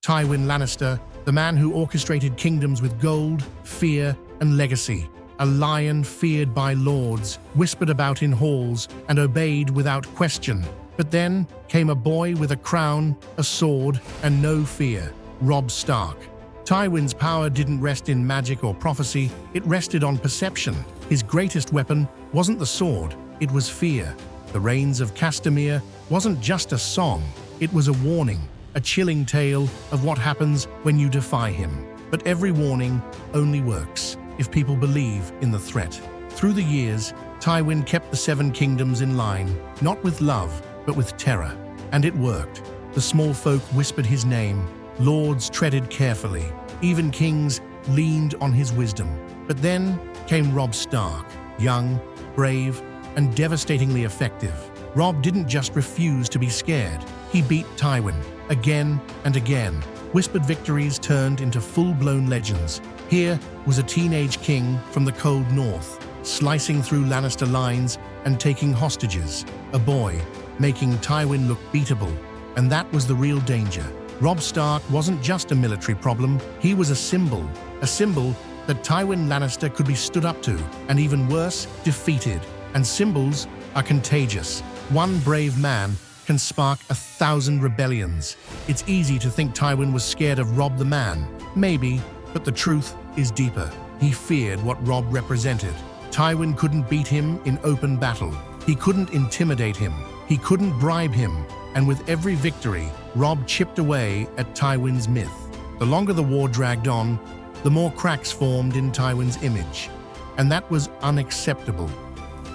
Tywin Lannister, the man who orchestrated kingdoms with gold, fear, and legacy. A lion feared by lords, whispered about in halls, and obeyed without question. But then came a boy with a crown, a sword, and no fear, Robb Stark. Tywin's power didn't rest in magic or prophecy, it rested on perception. His greatest weapon wasn't the sword, it was fear. The Rains of Castamere wasn't just a song, it was a warning, a chilling tale of what happens when you defy him. But every warning only works if people believe in the threat. Through the years, Tywin kept the Seven Kingdoms in line, not with love, but with terror. And it worked. The small folk whispered his name, lords treaded carefully, even kings leaned on his wisdom. But then came Robb Stark, young, brave, and devastatingly effective. Robb didn't just refuse to be scared, he beat Tywin, again and again. Whispered victories turned into full-blown legends. Here was a teenage king from the cold north, slicing through Lannister lines and taking hostages. A boy, making Tywin look beatable. And that was the real danger. Robb Stark wasn't just a military problem, he was a symbol that Tywin Lannister could be stood up to, and even worse, defeated. And symbols are contagious. One brave man can spark 1,000 rebellions. It's easy to think Tywin was scared of Robb the man. Maybe, but the truth is deeper. He feared what Robb represented. Tywin couldn't beat him in open battle. He couldn't intimidate him. He couldn't bribe him. And with every victory, Robb chipped away at Tywin's myth. The longer the war dragged on, the more cracks formed in Tywin's image. And that was unacceptable.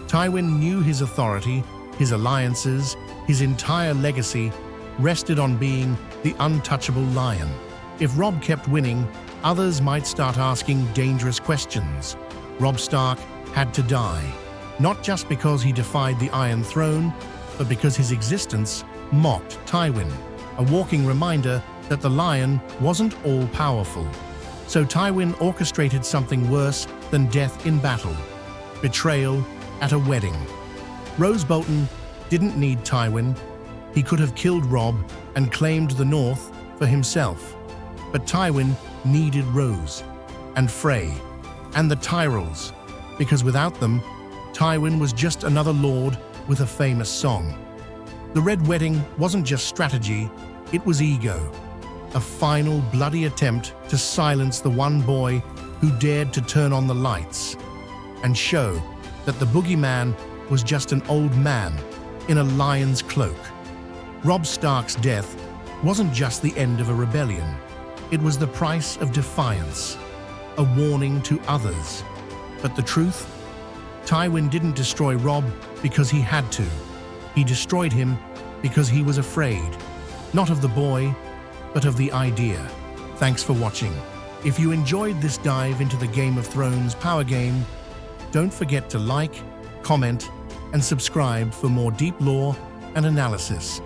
Tywin knew his authority, his alliances, his entire legacy rested on being the untouchable lion. If Robb kept winning, others might start asking dangerous questions. Robb Stark had to die, not just because he defied the Iron Throne, but because his existence mocked Tywin, a walking reminder that the lion wasn't all-powerful. So Tywin orchestrated something worse than death in battle: betrayal at a wedding. Roose Bolton didn't need Tywin. He could have killed Robb and claimed the North for himself. But Tywin needed Roose, and Frey, and the Tyrells, because without them, Tywin was just another lord with a famous song. The Red Wedding wasn't just strategy, it was ego. A final bloody attempt to silence the one boy who dared to turn on the lights and show that the boogeyman was just an old man in a lion's cloak. Robb Stark's death wasn't just the end of a rebellion. It was the price of defiance, a warning to others. But the truth? Tywin didn't destroy Robb because he had to. He destroyed him because he was afraid, not of the boy, but of the idea. Thanks for watching. If you enjoyed this dive into the Game of Thrones power game, don't forget to like, comment, and subscribe for more deep lore and analysis.